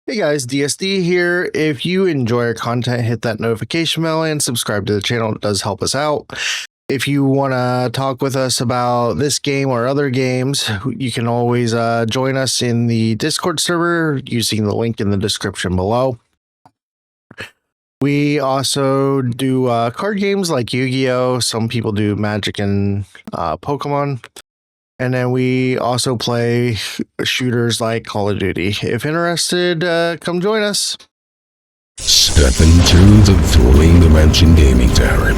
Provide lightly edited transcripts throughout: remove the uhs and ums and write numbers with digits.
Hey guys, DSD here. If you enjoy our content, hit that notification bell and subscribe to the channel. It does help us out. If you want to talk with us about this game or other games, you can always join us in the Discord server using the link in the description below. We also do card games like Yu-Gi-Oh! Some people do Magic and Pokemon. And then we also play shooters like Call of Duty. If interested, come join us. Step into the Dueling Dimension Gaming Tavern.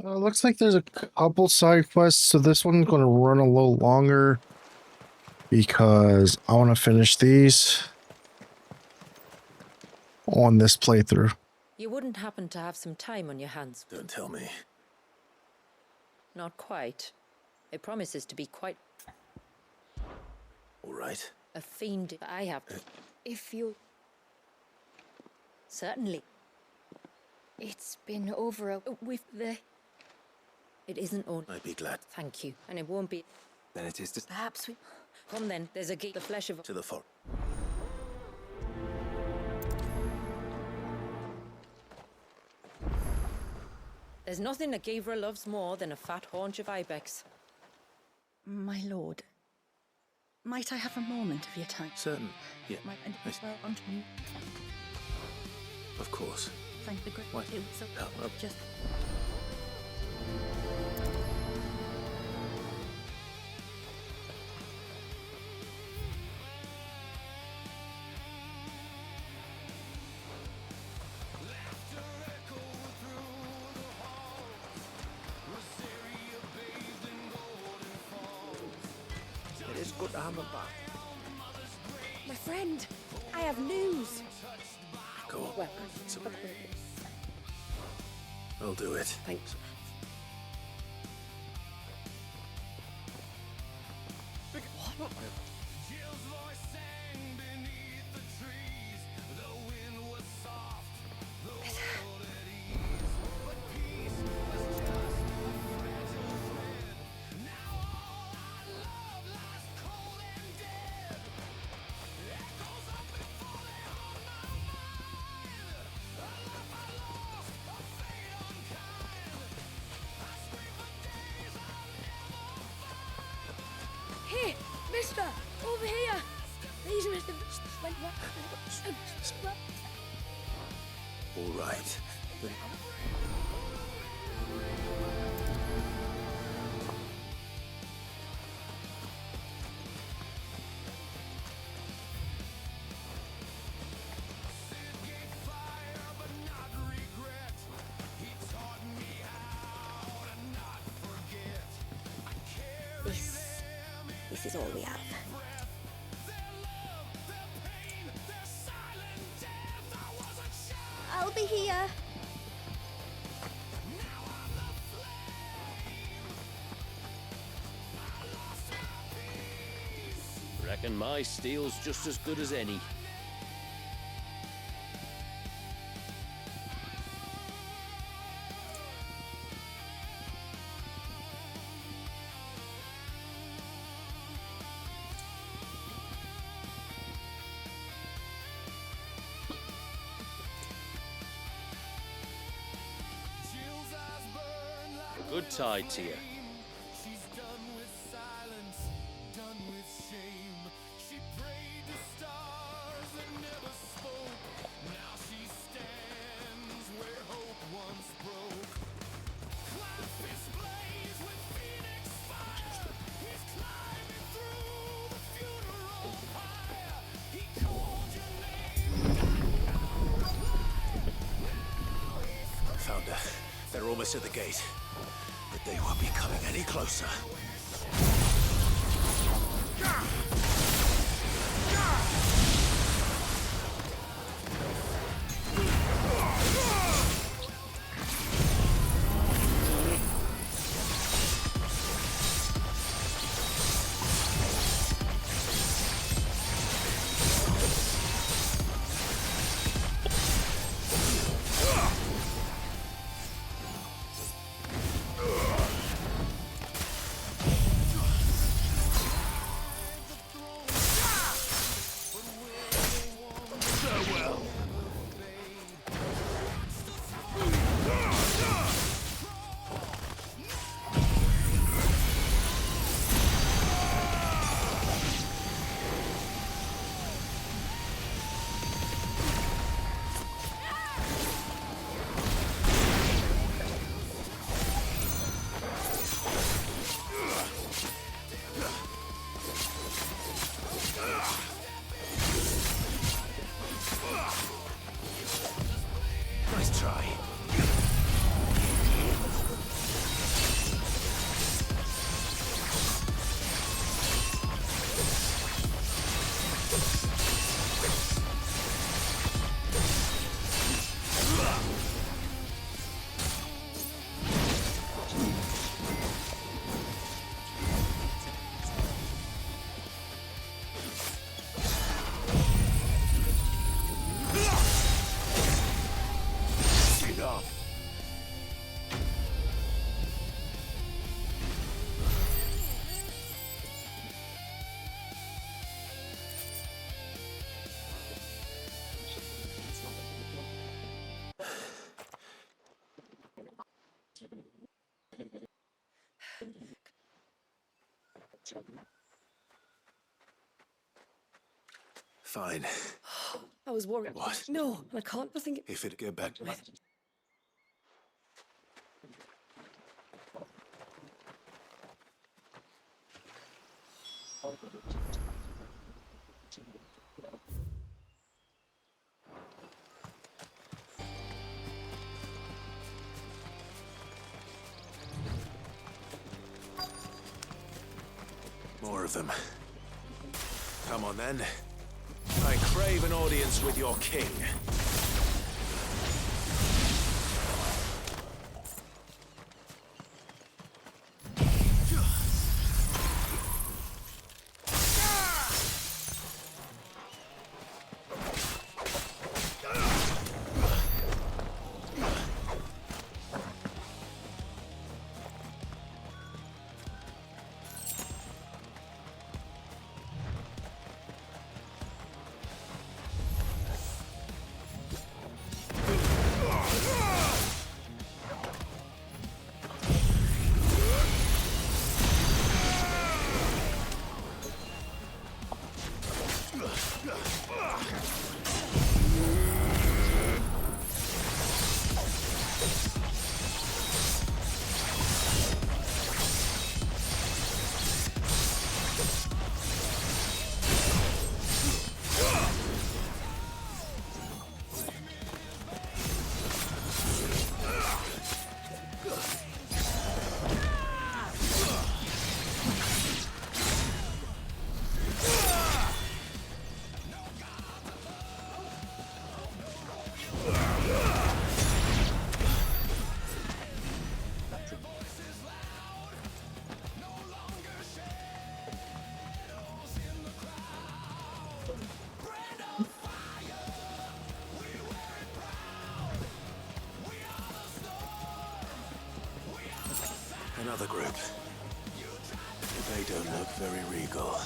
Looks like there's a couple side quests, so this one's going to run a little longer because I want to finish these on this playthrough. You wouldn't happen to have some time on your hands? Don't tell me. Not quite. It promises to be quite All right. a fiend. I have. If you... Certainly. It's been over a... with the... It isn't on. I'd be glad. Thank you. And it won't be... Then it is to... Perhaps we... Come then, there's a gate. The flesh of... To the forest. There's nothing a Gavra loves more than a fat haunch of ibex. My lord, might I have a moment of your time? Certain. Yeah. And Yes. well, onto me. Of course. Thank the great... Why? It was so... No. Just... It is good to have him back. My friend, I have news. Go on. Well, I'll do it. thanks. Here, mister, over here. These mister... All right. Then This is all we have. I'll be here. Reckon my steel's just as good as any. Good tide to you. found her. They're almost at the gate. But they won't be coming any closer. Fine. I was worried. What? No, I can't. I think. If it get back. More of them. Come on then. I crave an audience with your king. Another group. They don't look very regal.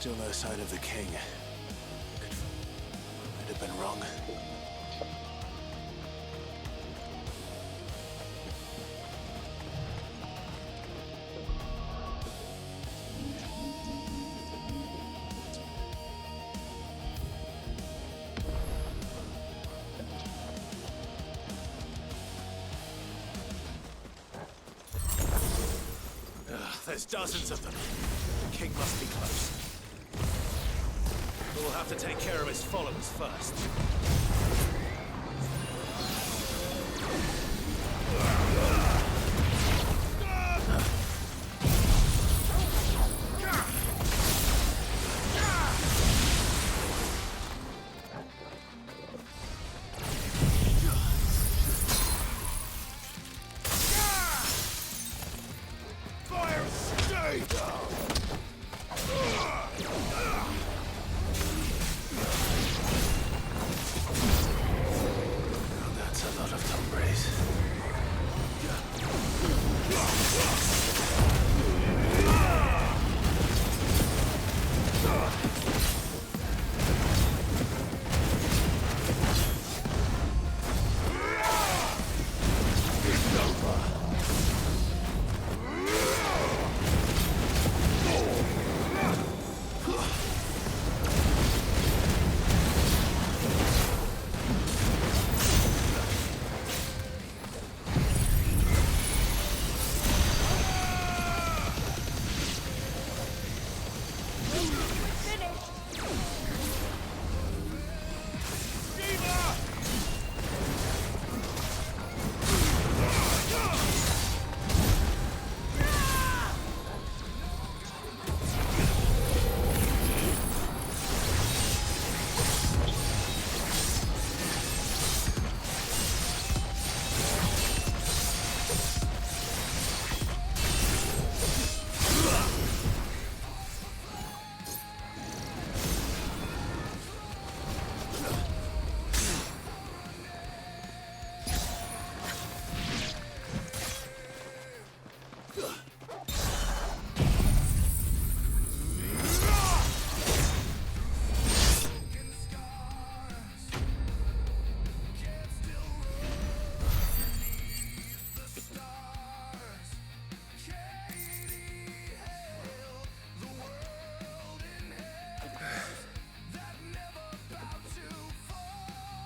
Still no sign of the king. Could have been wrong. There's dozens of them. The king must be close. we'll have to take care of his followers first. Fire stay! That's a lot of Tombres.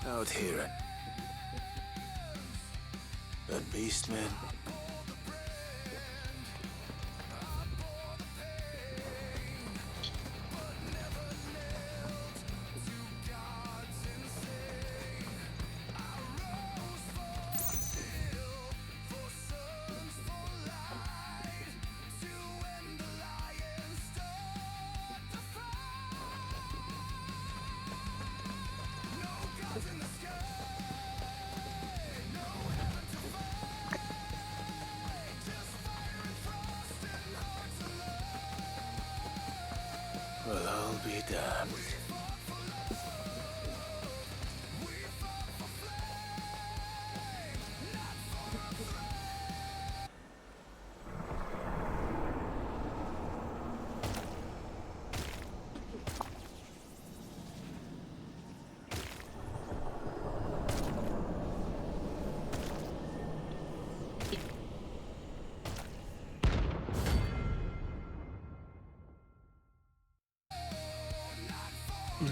Out here. That beastman. Well, I'll be damned.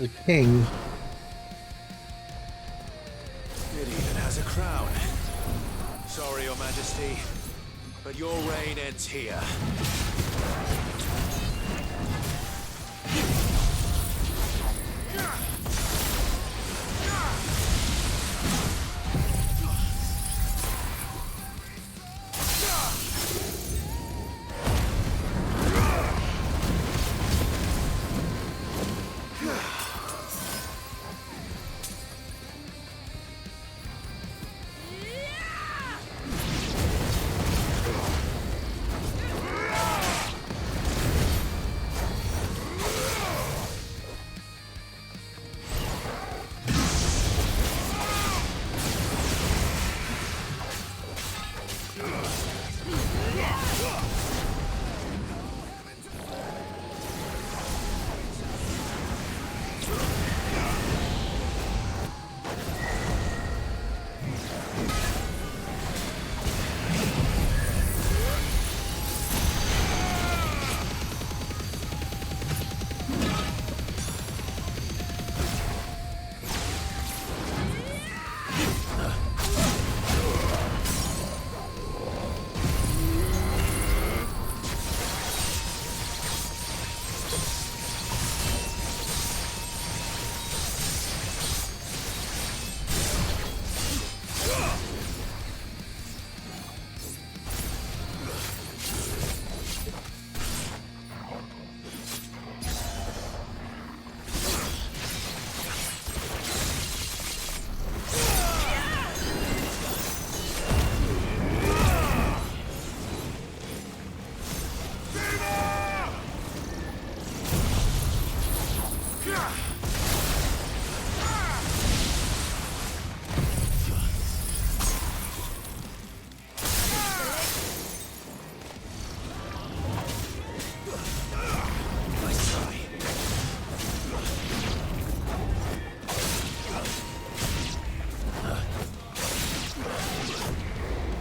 The king. It even has a crown. Sorry, Your Majesty, but your reign ends here.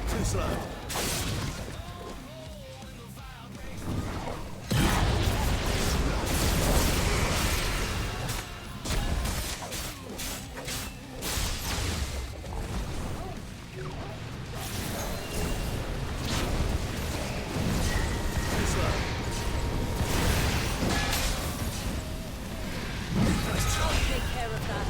Too slow. Take care of that.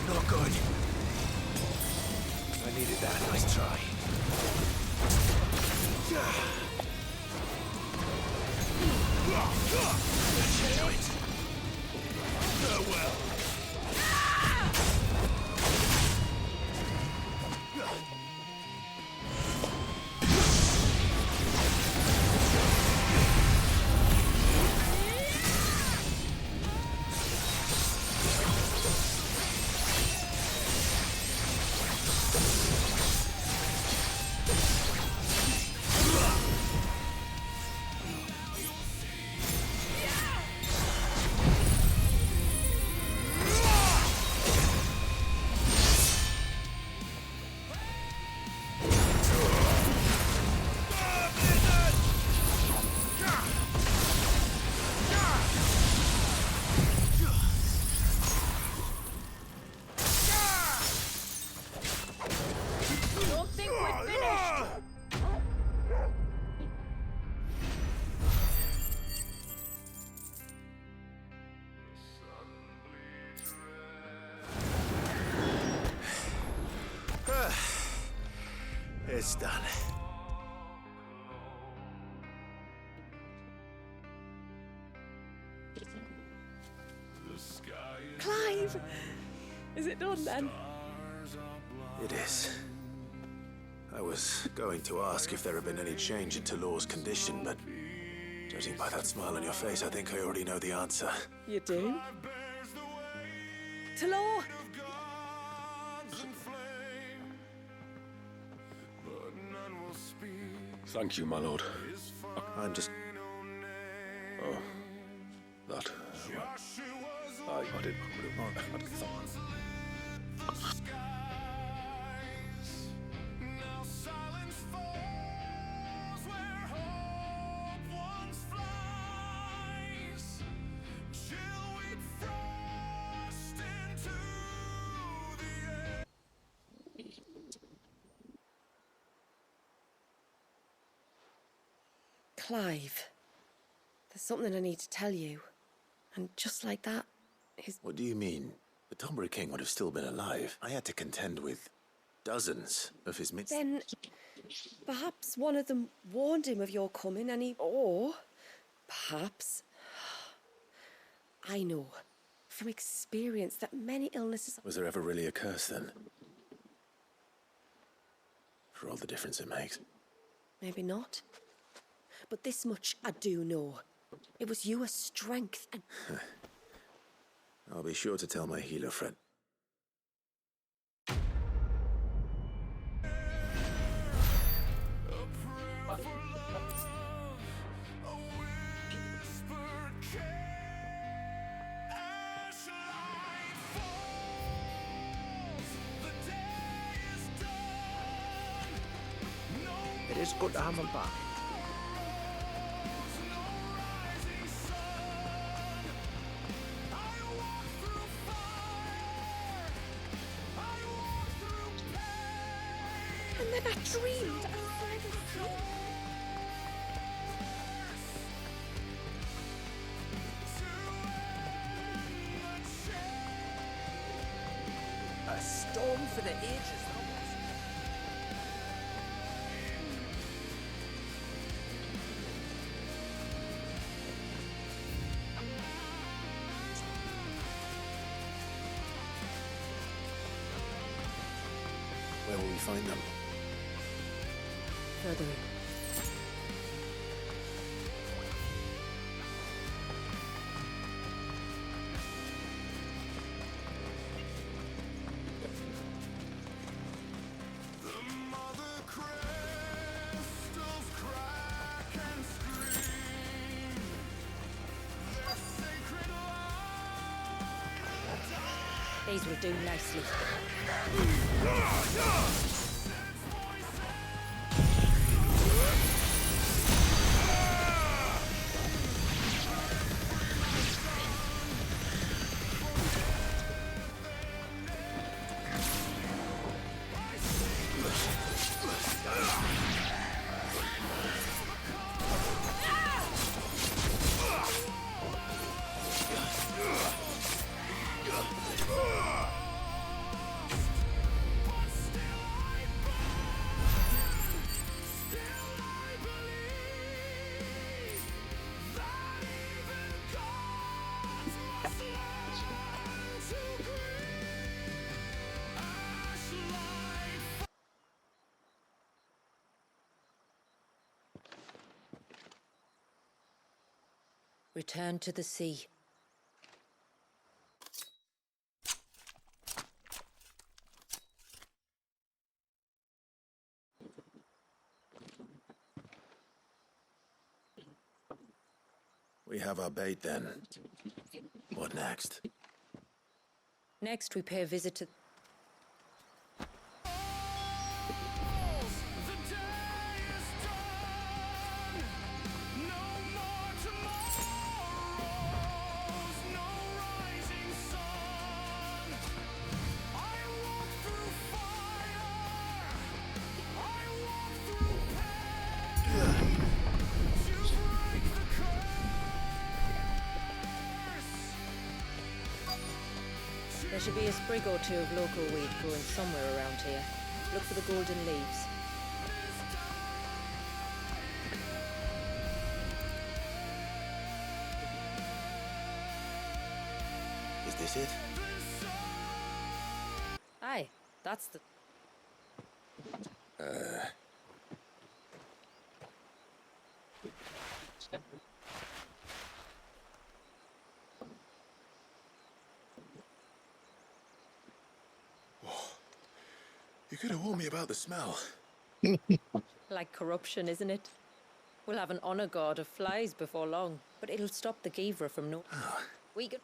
Not good. I needed that. Nice try. Should do it. Farewell. Don't think we're finished. It's done. Clive! Is it done then? It is. I was going to ask if there had been any change in Talor's condition, but judging by that smile on your face, I think I already know the answer. You do? Talor! Thank you, my lord. I'm just... Oh, that. I did. Clive, there's something I need to tell you. And just like that, his... What do you mean? The Tonbridge King would have still been alive. I had to contend with dozens of his mates. Then perhaps one of them warned him of your coming and he... Or perhaps... I know from experience that many illnesses... Was there ever really a curse then? For all the difference it makes. Maybe not. But this much I do know. It was your strength and... I'll be sure to tell my healer friend. It is good to have him back. And then I dreamed outside the street. A storm for the ages, that was. Where will we find them? Further in. These will do nicely. Return to the sea. We have our bait then. What next? Next, we pay a visit to... There should be a sprig or two of local weed growing somewhere around here. Look for the golden leaves. Is this it? Aye, that's the... You could have warned me about the smell. Like corruption, isn't it? We'll have an honor guard of flies before long, but it'll stop the Gavra from no... We could...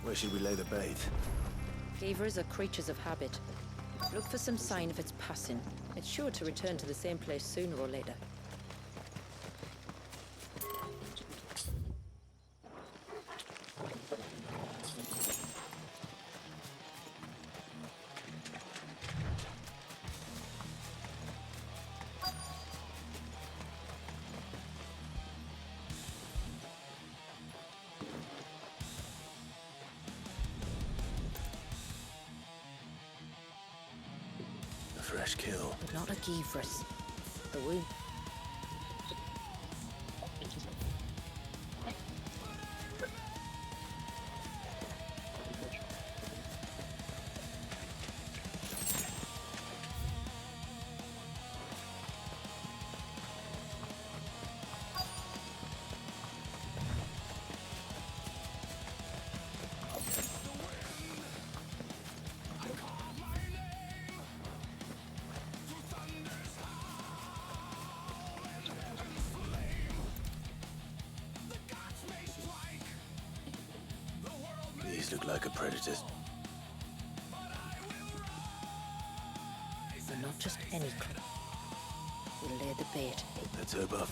Where should we lay the bait? Gavers are creatures of habit. Look for some sign of its passing. It's sure to return to the same place sooner or later. A fresh kill. But not a Gavris. The wound. These look like a predator's. But not just any creature. We'll lay the bait. Let's hope off.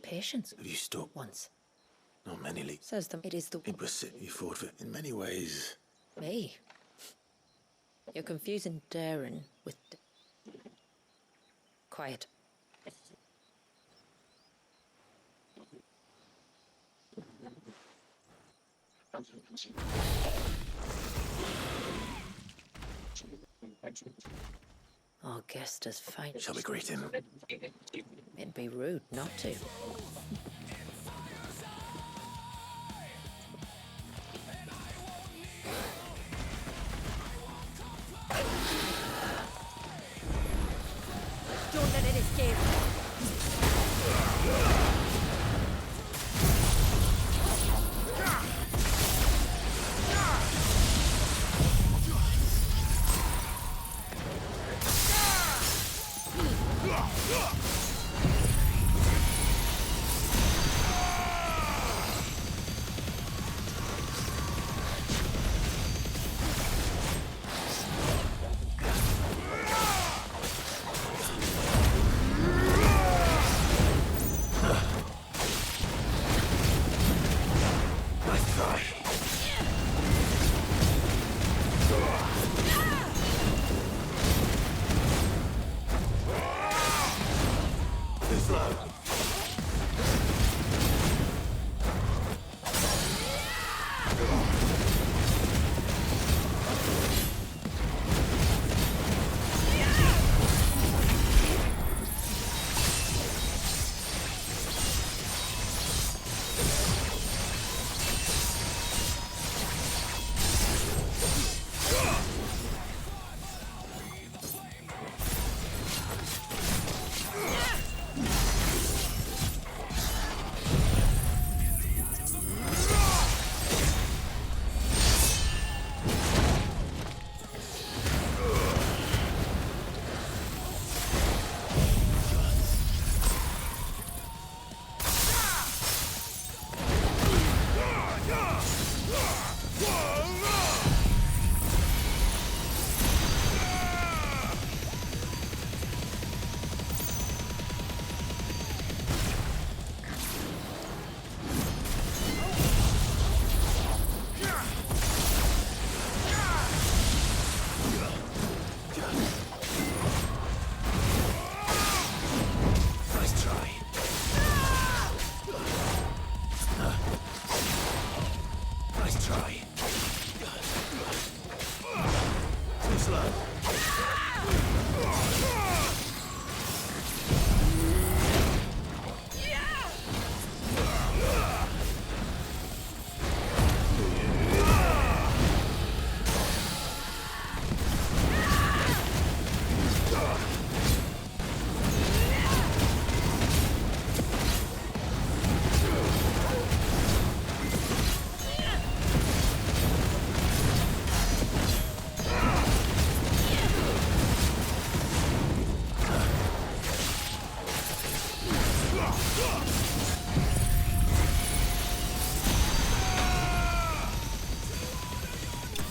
Patience. Have you stopped? Once. Not many leagues. Says them. It is the It was it you fought for. In many ways, me. You're confusing daring with quiet. Our guest is fine. shall we greet him? It'd be rude not to. Don't let it escape.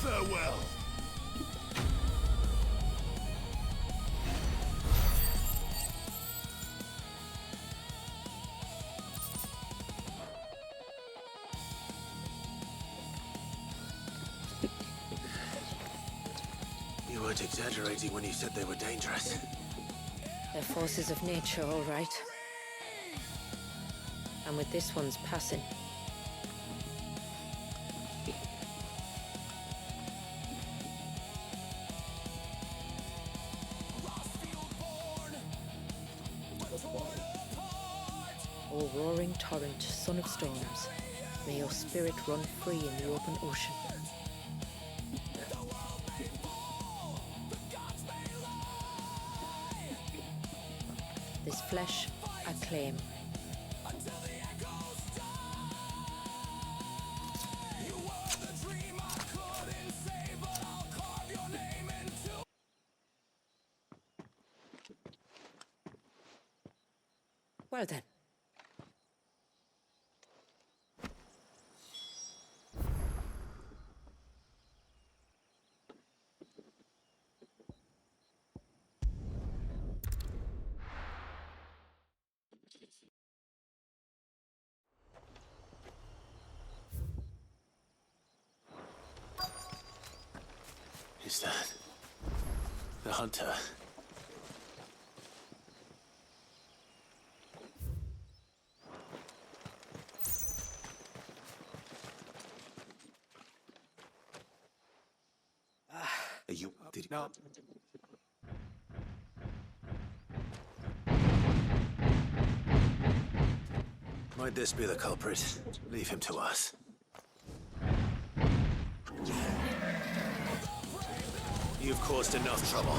Farewell. You weren't exaggerating when you said they were dangerous. They're forces of nature, all right. And with this one's passing. O roaring torrent, son of storms, may your spirit run free in the open ocean. This flesh I claim. Well then. Is that the hunter? Are you? Did no. Might this be the culprit? Leave him to us. You've caused enough trouble.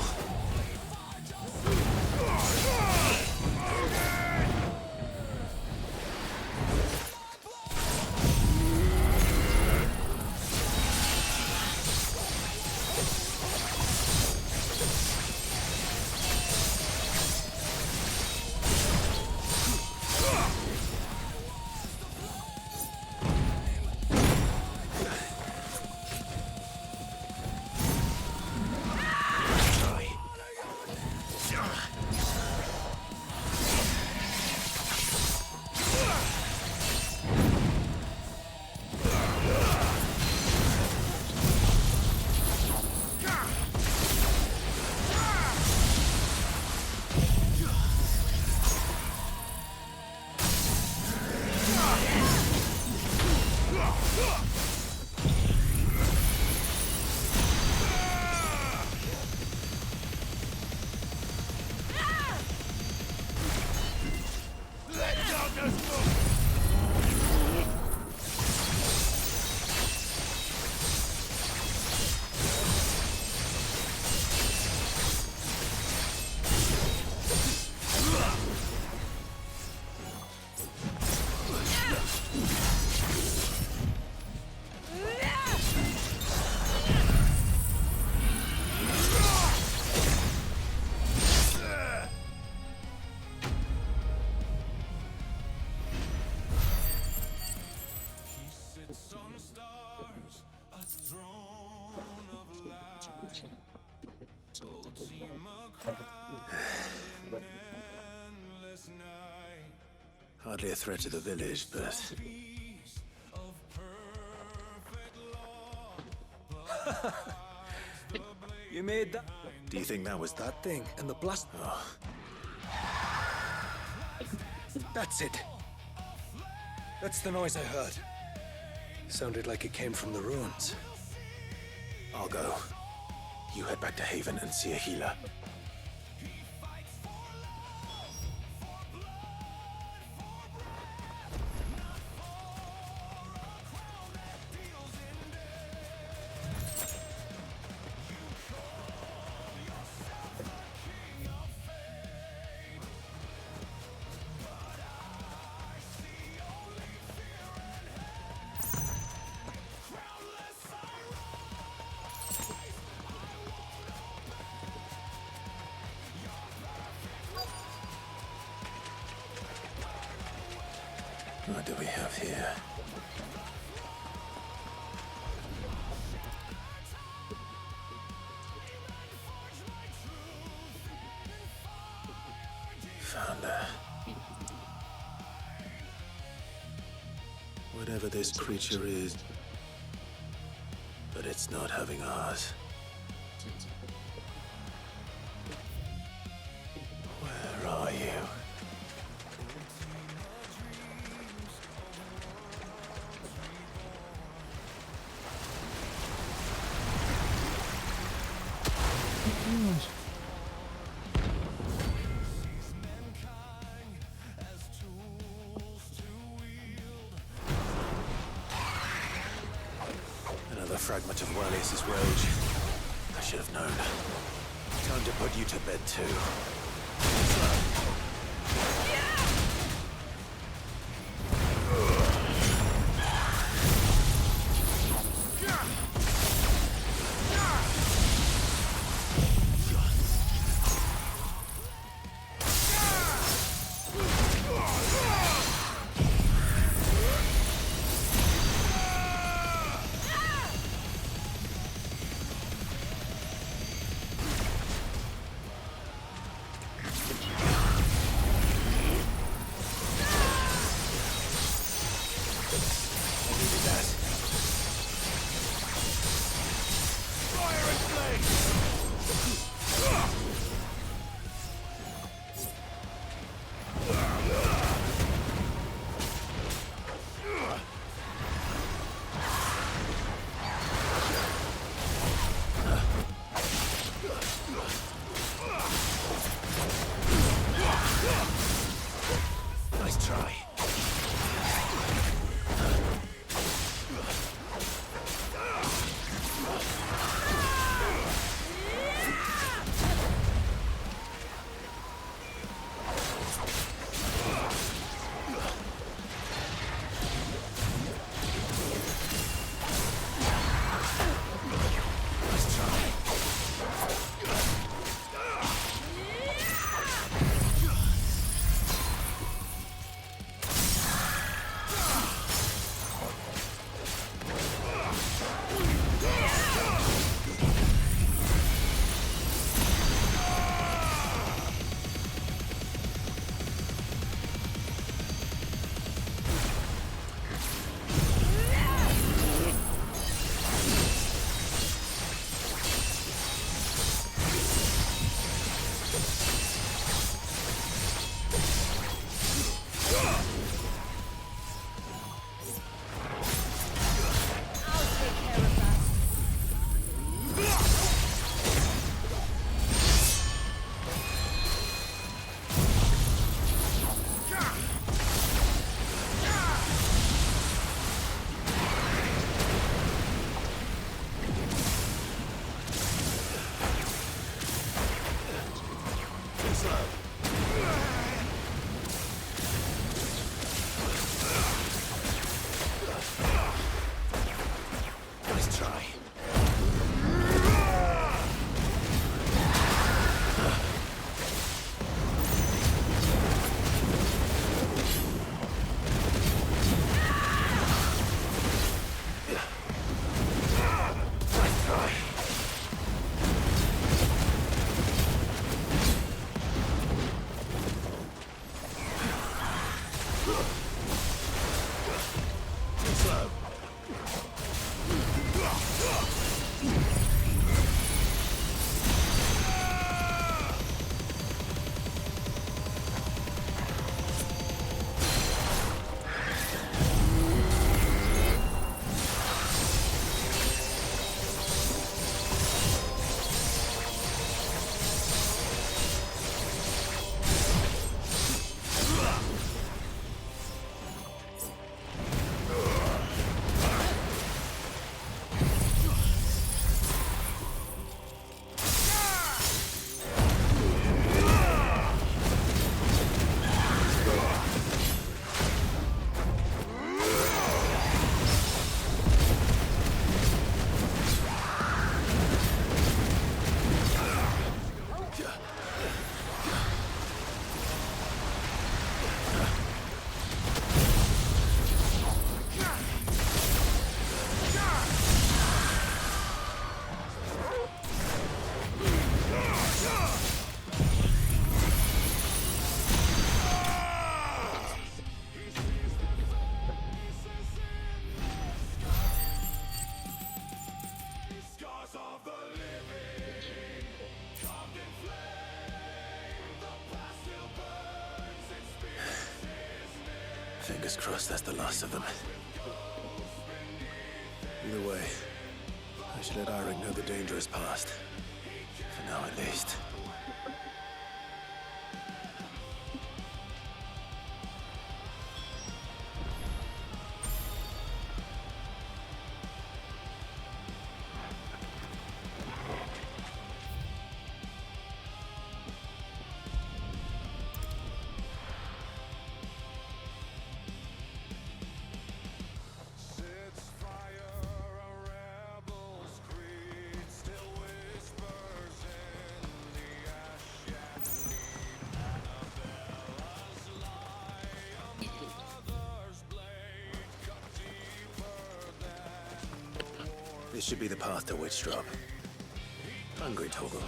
Hardly a threat to the village, but... You made that? Do you think that was that? That thing and the blast. Oh, That's it. That's the noise I heard. Sounded like it came from the ruins. I'll go. You head back to Haven and see a healer. What do we have here? Found her. Whatever this creature is, but it's not having ours. Where are you? Another fragment of Walius's rage. I should have known. Time to put you to bed too. Nice try. Fingers crossed that's the last of them. Either way, I should let Eirik know the danger is past. For now, at least. This should be the path to Witchdrop. Hungry, Toggle.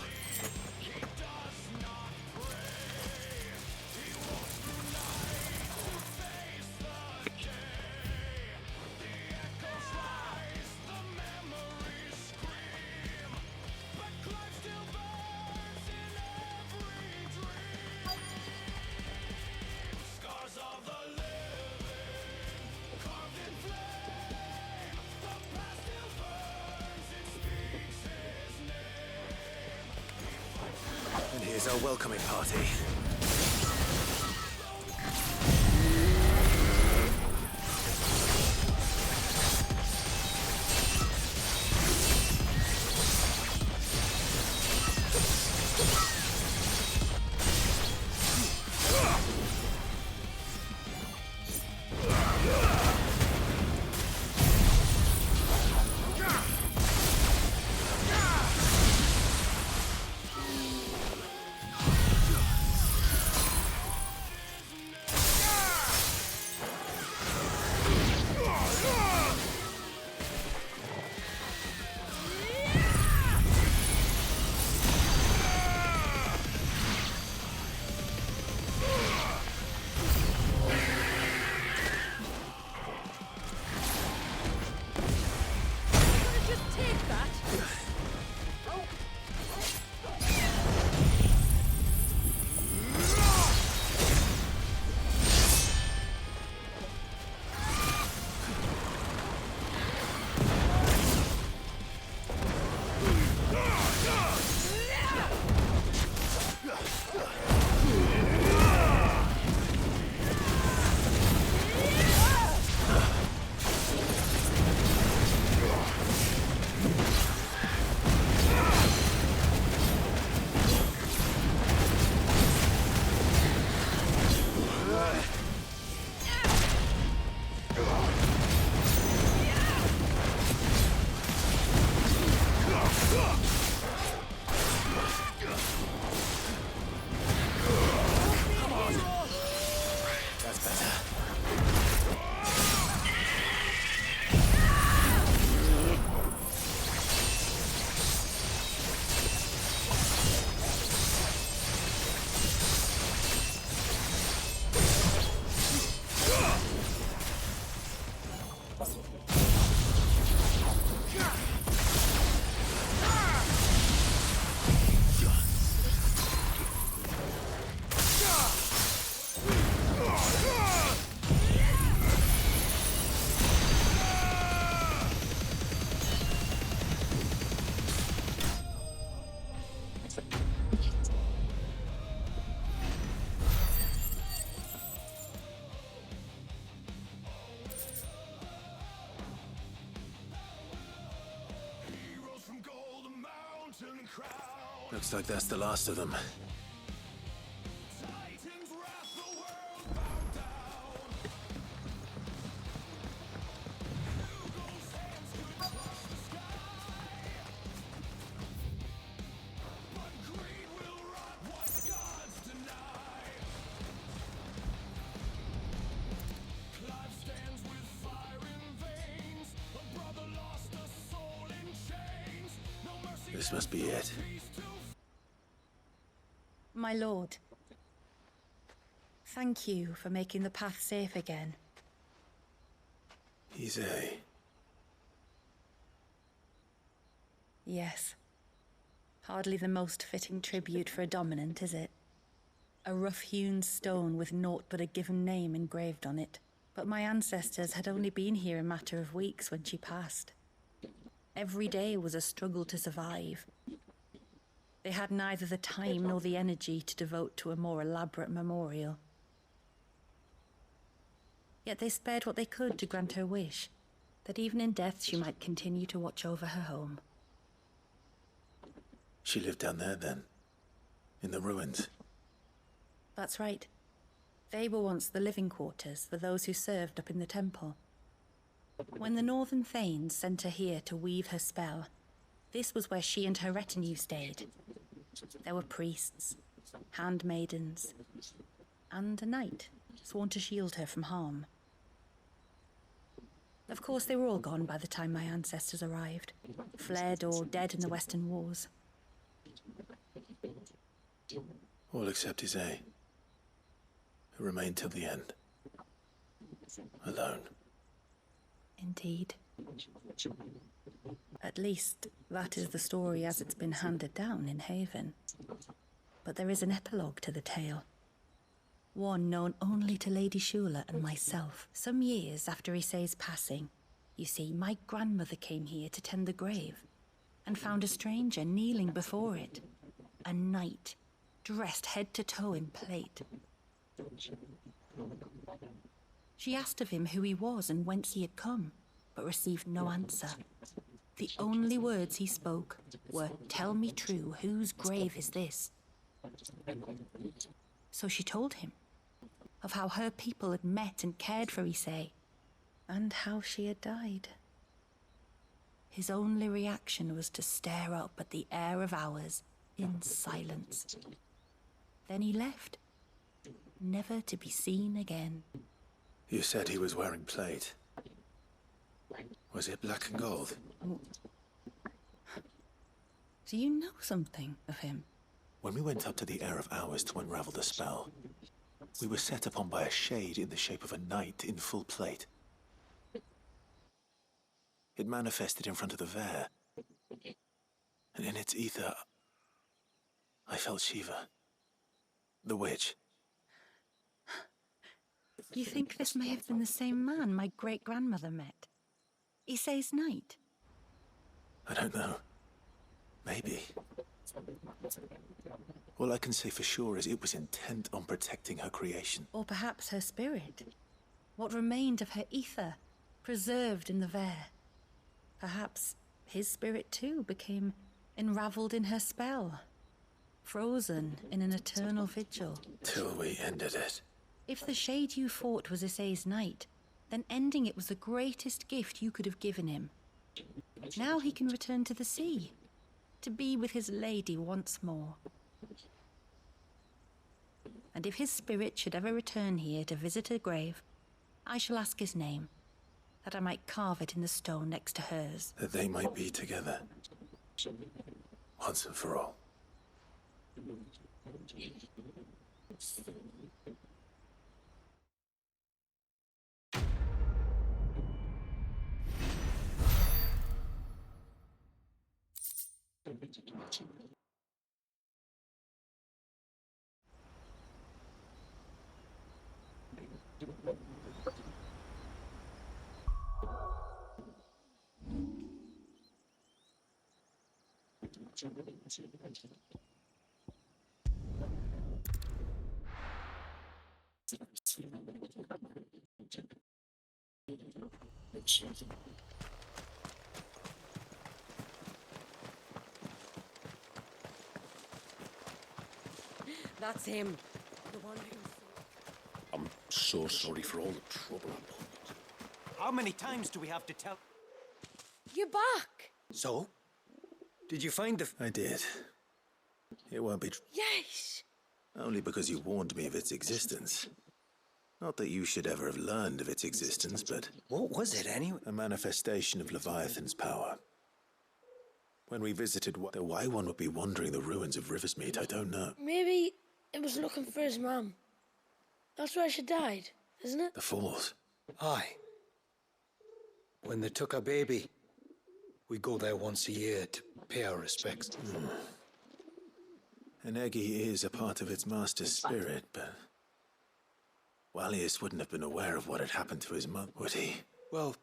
And here's our welcoming party. Looks like that's the last of them. This must be it. My lord, thank you for making the path safe again. Easy. Yes. Hardly the most fitting tribute for a dominant, is it? A rough-hewn stone with naught but a given name engraved on it. But my ancestors had only been here a matter of weeks when she passed. Every day was a struggle to survive. They had neither the time nor the energy to devote to a more elaborate memorial. Yet they spared what they could to grant her wish, that even in death she might continue to watch over her home. She lived down there then? In the ruins? That's right. They were once the living quarters for those who served up in the temple. When the Northern Thanes sent her here to weave her spell, this was where she and her retinue stayed. There were priests, handmaidens, and a knight sworn to shield her from harm. Of course, they were all gone by the time my ancestors arrived, fled or dead in the Western Wars. All except XVI, who remained till the end. Alone. Indeed. At least, that is the story as it's been handed down in Haven. But there is an epilogue to the tale. One known only to Lady Shula and myself. Some years after XVI's passing, you see, my grandmother came here to tend the grave and found a stranger kneeling before it. A knight, dressed head to toe in plate. She asked of him who he was and whence he had come, but received no answer. The only words he spoke were, "Tell me true, whose grave is this?" So she told him of how her people had met and cared for XVII, and how she had died. His only reaction was to stare up at the air of hours in silence. Then he left, never to be seen again. You said he was wearing plate. Was it black and gold? Do you know something of him? When we went up to the Air of Hours to unravel the spell, we were set upon by a shade in the shape of a knight in full plate. It manifested in front of the Vare, and in its ether, I felt Shiva, the witch. You think this may have been the same man my great-grandmother met? XVI's knight? I don't know. Maybe. All I can say for sure is it was intent on protecting her creation. Or perhaps her spirit? What remained of her ether, preserved in the Vare? Perhaps his spirit too became enraveled in her spell, frozen in an eternal vigil. Till we ended it. If the shade you fought was XVI's knight, then ending it was the greatest gift you could have given him. Now he can return to the sea, to be with his lady once more. And if his spirit should ever return here to visit her grave, I shall ask his name, that I might carve it in the stone next to hers. That they might be together. Once and for all. That's him. The one who... I'm so sorry for all the trouble I put. How many times do we have to tell? You're back! So? Did you find the... I did. It won't be Yes! only because you warned me of its existence. Not that you should ever have learned of its existence, but... What was it, anyway? a manifestation of Leviathan's power. When we visited, why one would be wandering the ruins of Riversmeet, I don't know. Maybe it was looking for his mum. That's where she died, isn't it? The Falls. Aye. When they took our baby, we go there once a year to pay our respects. An Eggy is a part of its master's spirit, but Wallius wouldn't have been aware of what had happened to his mother, would he? Well,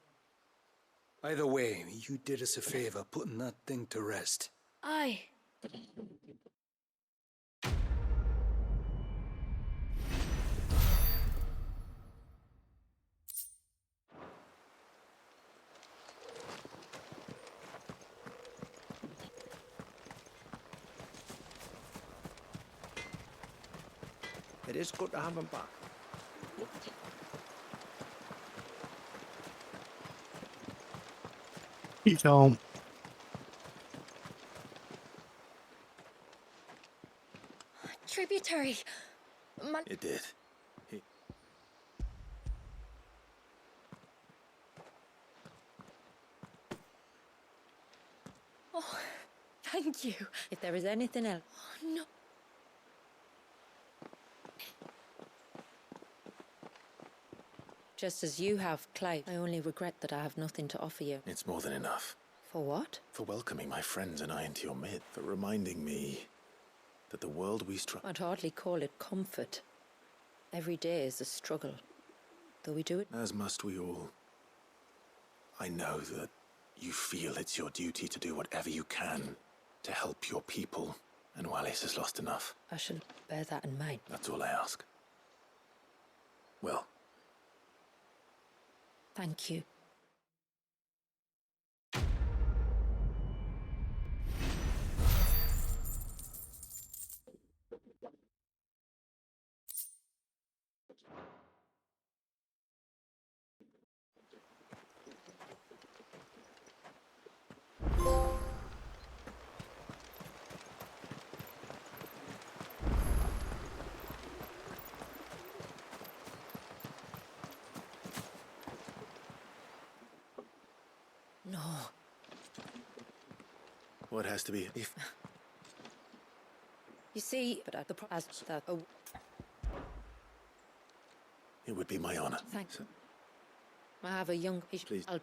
either way, you did us a favor putting that thing to rest. Aye. It is good to have him back. You don't. Tributary. It did. Oh, thank you. If there is anything else, Oh, no. just as you have, Clive, I only regret that I have nothing to offer you. It's more than enough. For what? For welcoming my friends and I into your midst. For reminding me that the world we struck. I'd hardly call it comfort. Every day is a struggle. Though we do it. As must we all. I know that you feel it's your duty to do whatever you can to help your people. And Wallis has lost enough. I shall bear that in mind. That's all I ask. Well. Thank you. No. What has to be? If You see, but at the as that. Oh, it would be my honor. thanks. I have a young. Please. I'll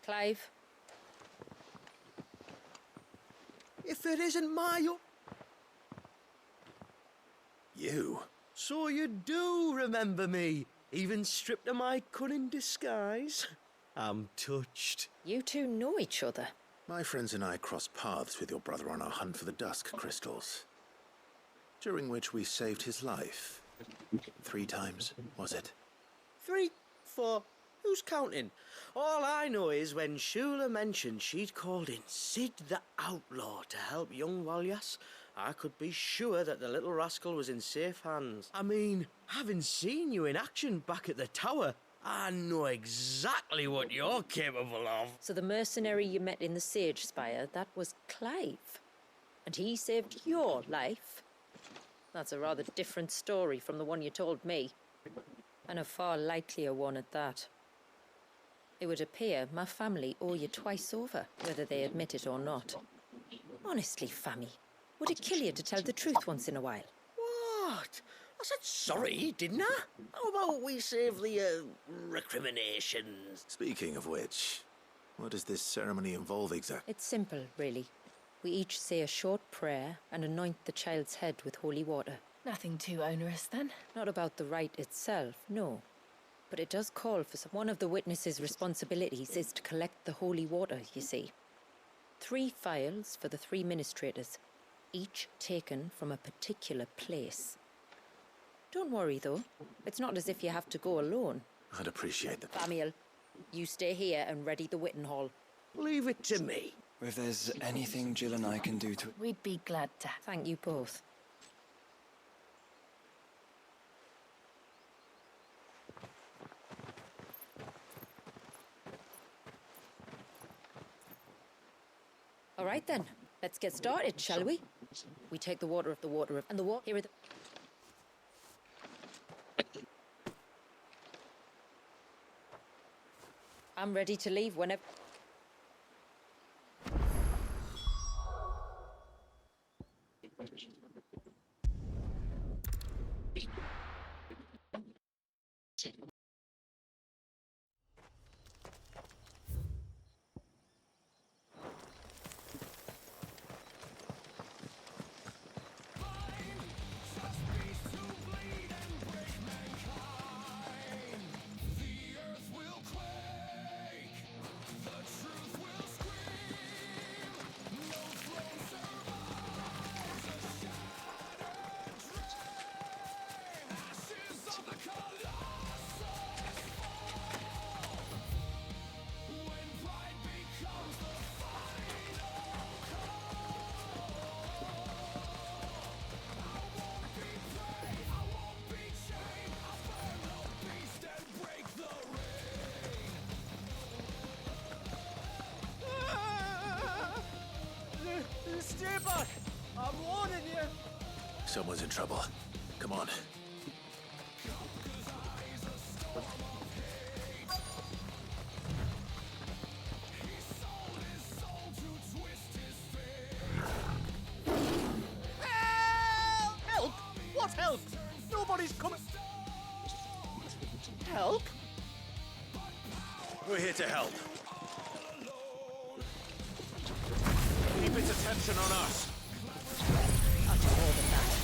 Clive. If it isn't my... You? So you do remember me, even stripped of my cunning disguise? I'm touched. You two know each other. My friends and I crossed paths with your brother on our hunt for the dusk crystals, during which we saved his life. 3 times, was it? 3, 4, who's counting? All I know is when Shula mentioned she'd called in Sid the Outlaw to help young Walyas, I could be sure that the little rascal was in safe hands. I mean, having seen you in action back at the tower, I know exactly what you're capable of. So the mercenary you met in the Sage Spire, that was Clive. And he saved your life? That's a rather different story from the one you told me. And a far likelier one at that. It would appear my family owe you twice over, whether they admit it or not. Honestly, Fammy, would it kill you to tell the truth once in a while? What? I said sorry, didn't I? How about we save the, recriminations? Speaking of which, what does this ceremony involve exactly? It's simple, really. We each say a short prayer and anoint the child's head with holy water. Nothing too onerous then. Not about the rite itself, no. But it does call for some. One of the witness's responsibilities is to collect the holy water, you see. 3 phials for the 3 ministrators, each taken from a particular place. Don't worry, though. It's not as if you have to go alone. I'd appreciate that. Famiel, you stay here and ready the Witten Hall. Leave it to me. If there's anything Jill and I can do to... We'd be glad to. Thank you both. All right then, let's get started, shall we? We take the water of, and the water, here are the... I'm ready to leave whenever. Stay back! I'm warning you! Someone's in trouble. Come on. Help! What help? Nobody's coming. Help? We're here to help. Keep its attention on us. Utter more than that.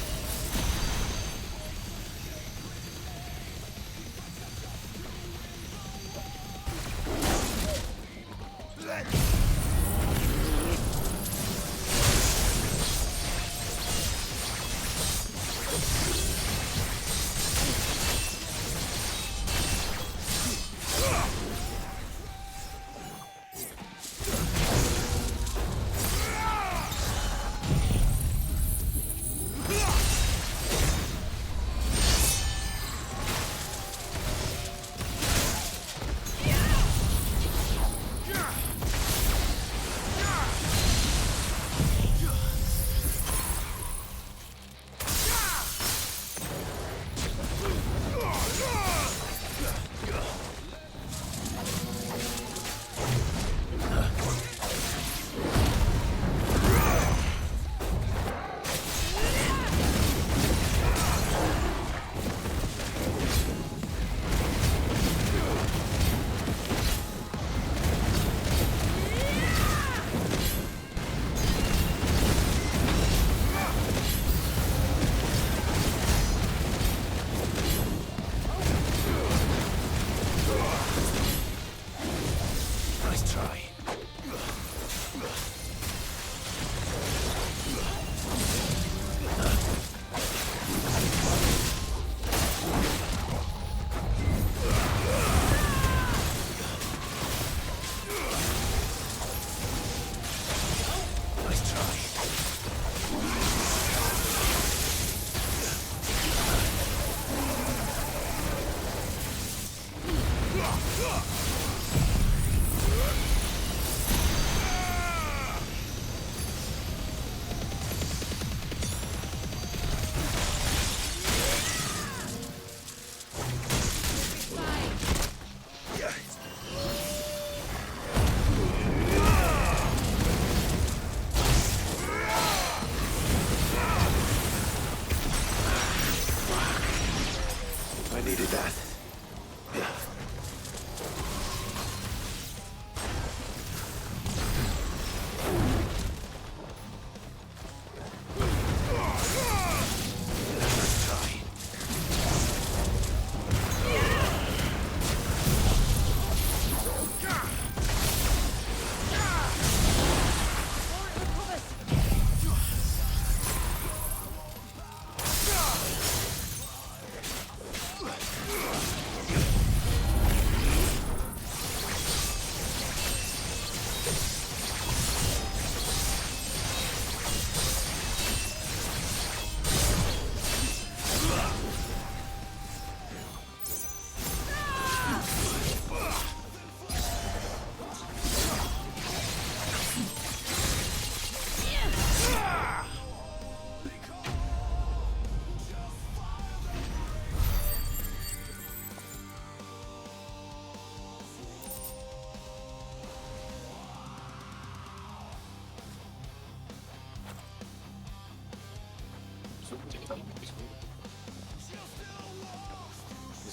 I needed that.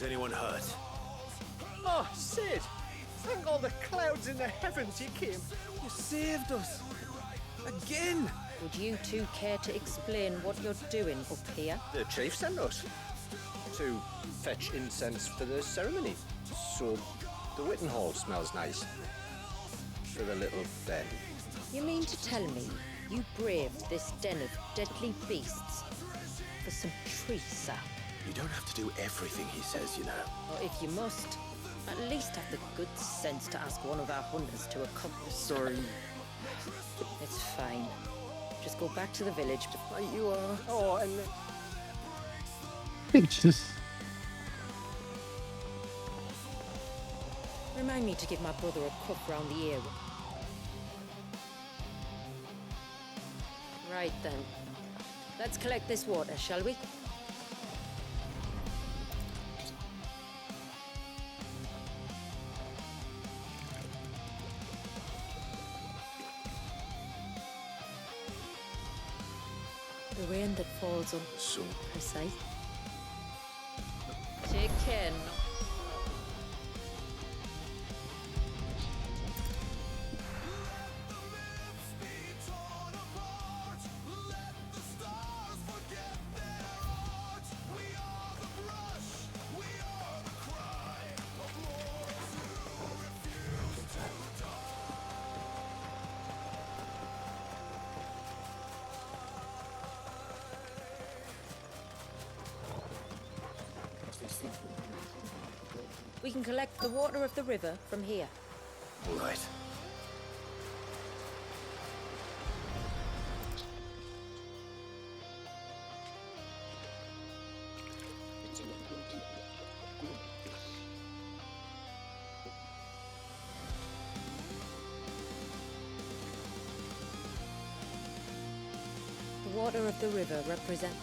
anyone hurt? Oh, Sid! Thank all the clouds in the heavens you came. You saved us. Again! Would you two care to explain what you're doing up here? The chief sent us to fetch incense for the ceremony, so the Witten Hall smells nice for the little den. You mean to tell me you braved this den of deadly beasts for some tree sap? You don't have to do everything he says, you know. Or if you must, at least have the good sense to ask one of our hunters to accompany. Sorry. It's fine. Just go back to the village. Right you are. Oh, and... Remind me to give my brother a cuff round the ear. Right then. Let's collect this water, shall we? The rain that falls on So, precise. Chicken. We can collect the water of the river from here. all right. The water of the river represents...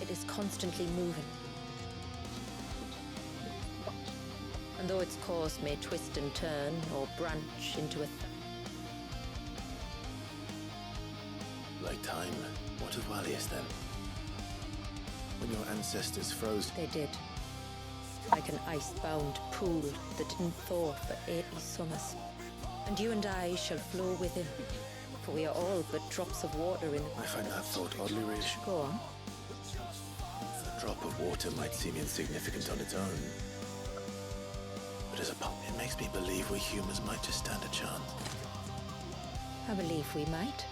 It is constantly moving. And though its course may twist and turn or branch into a... Like time. What of Wallius then? When your ancestors froze... They did. Like an ice-bound pool that didn't thaw for 80 summers. And you and I shall flow with him, for we are all but drops of water in... I find that thought oddly reassuring. Go on. A drop of water might seem insignificant on its own. But as a pulp, it makes me believe we humans might just stand a chance. I believe we might.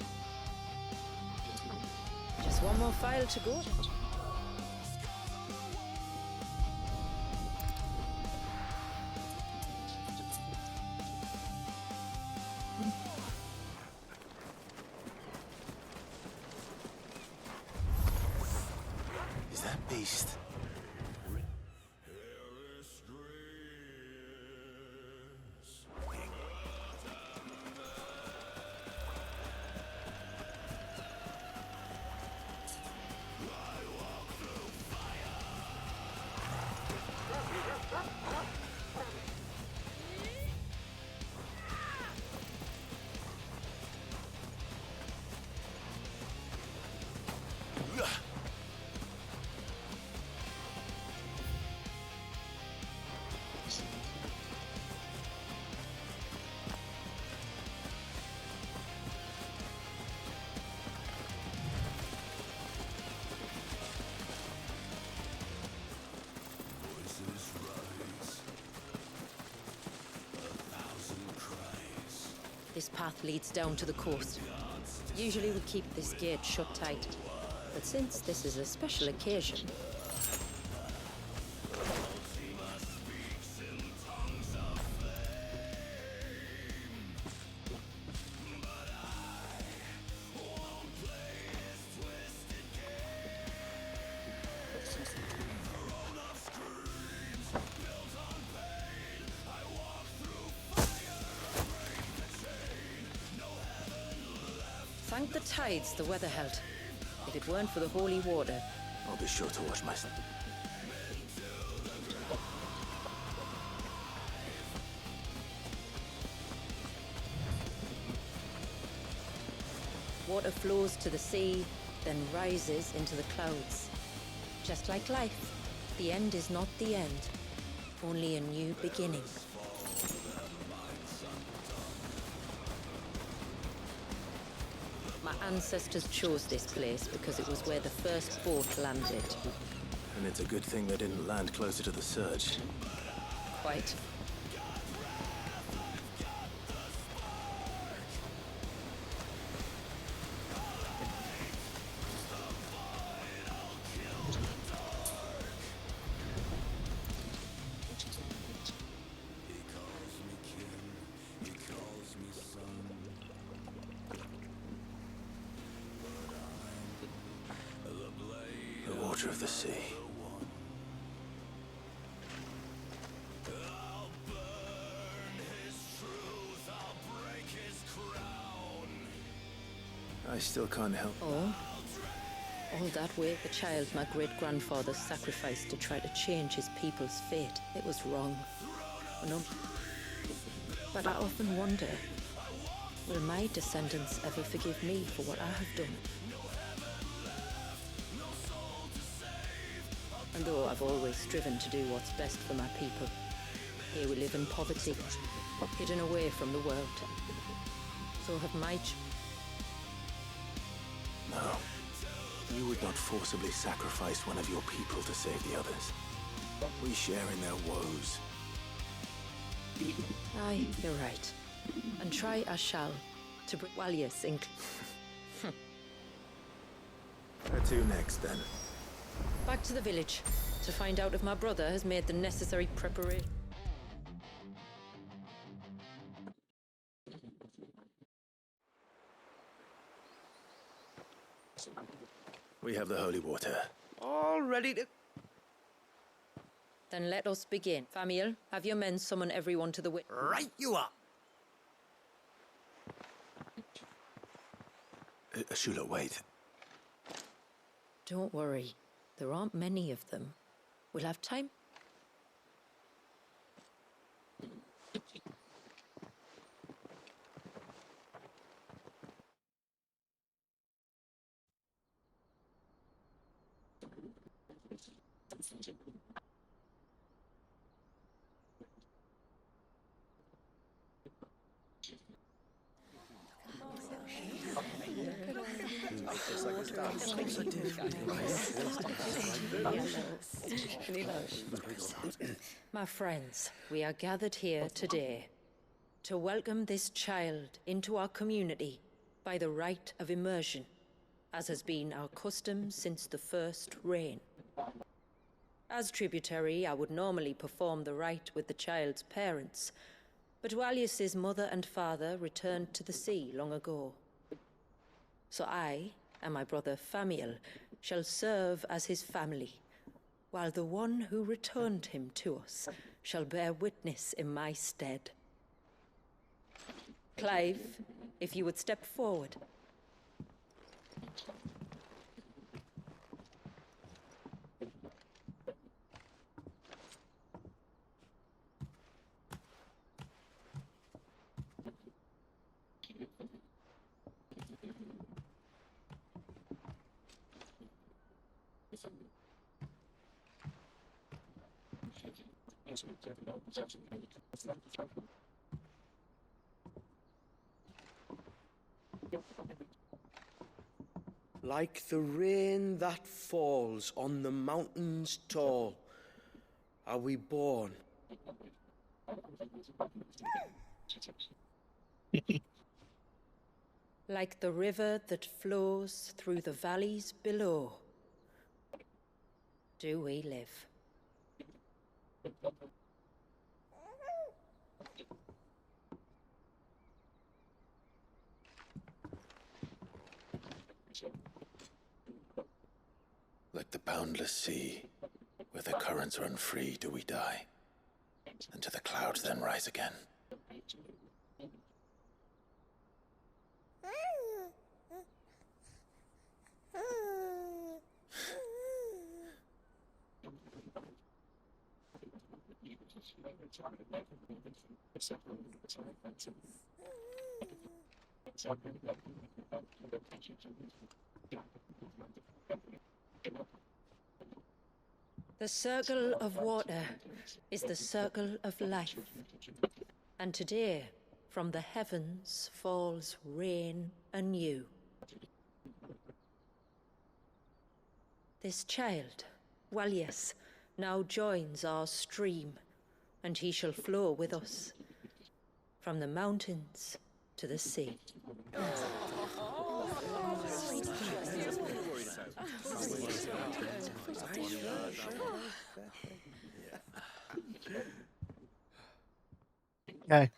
Just one more file to go. Is that beast? This path leads down to the coast. Usually we keep this gate shut tight, but since this is a special occasion... Thank the tides the weather held. If it weren't for the holy water... I'll be sure to watch myself. Water flows to the sea, then rises into the clouds. Just like life, the end is not the end, only a new beginning. My ancestors chose this place because it was where the first boat landed. And it's a good thing they didn't land closer to the surge. Quite. The water of the sea. I still can't help. Oh? All that way, the child my great-grandfather sacrificed to try to change his people's fate. It was wrong. No. But I often wonder, will my descendants ever forgive me for what I have done? And though I've always striven to do what's best for my people, here we live in poverty, hidden away from the world. So have my No. You would not forcibly sacrifice one of your people to save the others. We share in their woes. Aye, you're right. And try I shall, to bring Walius in... Where to next, then? Back to the village, to find out if my brother has made the necessary preparation. We have the holy water. All ready to... Then let us begin. Famiel, have your men summon everyone to the wit. Right you are! Shula, wait. Don't worry. There aren't many of them. We'll have time. My friends, we are gathered here today to welcome this child into our community by the rite of immersion, as has been our custom since the first reign. As tributary, I would normally perform the rite with the child's parents, but Walius's mother and father returned to the sea long ago. So I and my brother Famiel shall serve as his family, while the one who returned him to us shall bear witness in my stead. Clive, if you would step forward. Like the rain that falls on the mountains tall, are we born. Like the river that flows through the valleys below, do we live. Like the boundless sea, where the currents run free, do we die, and to the clouds then rise again. The circle of water is the circle of life. And today, from the heavens falls rain anew. This child, Walius, now joins our stream, and he shall flow with us from the mountains to the sea. Okay.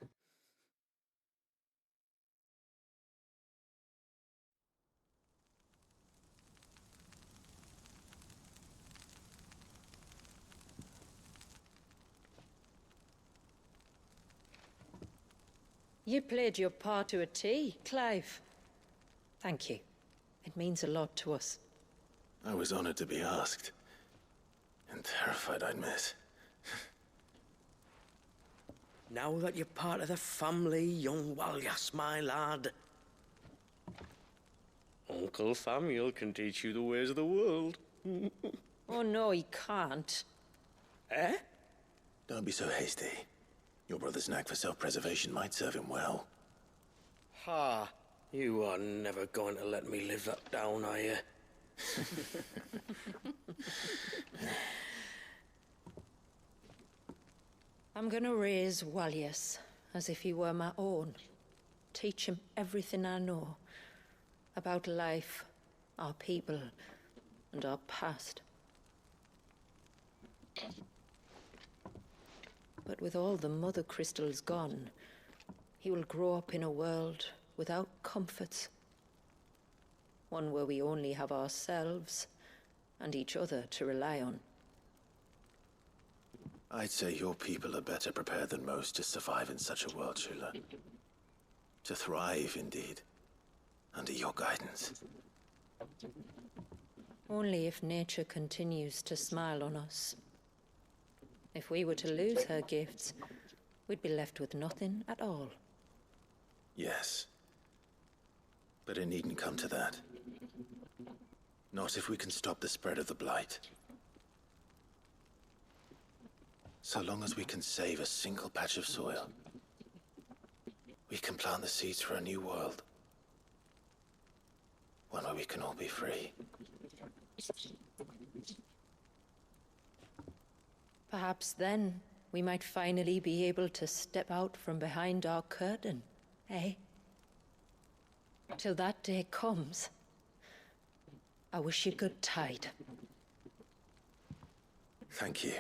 You played your part to a T, Clive. Thank you. It means a lot to us. I was honored to be asked. And terrified I'd miss. Now that you're part of the family, young Walyas, my lad. Uncle Samuel can teach you the ways of the world. Oh no, he can't. Eh? Don't be so hasty. Your brother's knack for self-preservation might serve him well. Ha! You are never going to let me live that down, are you? I'm gonna raise Walius as if he were my own. Teach him everything I know about life, our people, and our past. But with all the mother crystals gone, he will grow up in a world without comforts. One where we only have ourselves and each other to rely on. I'd say your people are better prepared than most to survive in such a world, Shula. To thrive, indeed, under your guidance. Only if nature continues to smile on us. If we were to lose her gifts, we'd be left with nothing at all. Yes. But it needn't come to that. Not if we can stop the spread of the Blight. So long as we can save a single patch of soil, we can plant the seeds for a new world. One where we can all be free. Perhaps then we might finally be able to step out from behind our curtain, eh? Till that day comes, I wish you good tide. Thank you.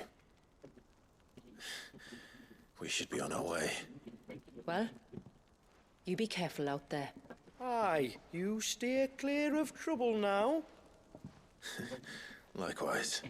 We should be on our way. Well, you be careful out there. Aye, you steer clear of trouble now. Likewise.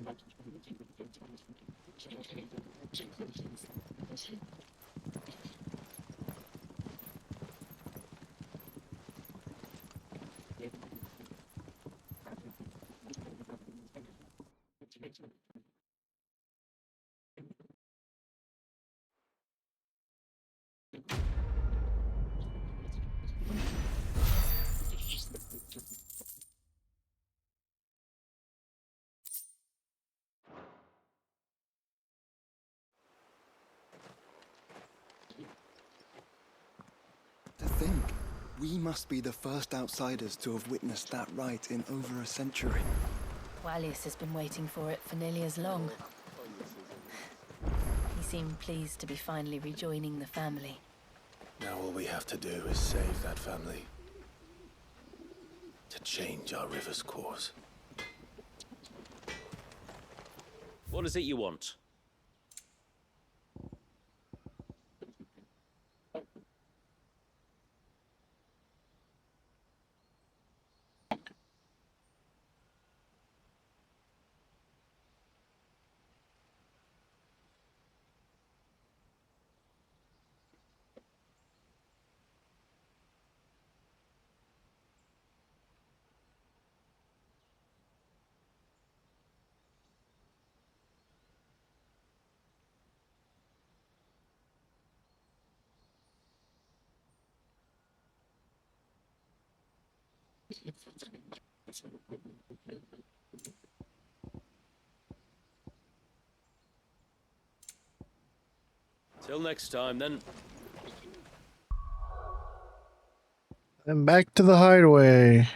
To think, we must be the first outsiders to have witnessed that rite in over a century. Walius has been waiting for it for nearly as long. He seemed pleased to be finally rejoining the family. Now all we have to do is save that family. To change our river's course. What is it you want? Till next time, then. And back to the hideaway.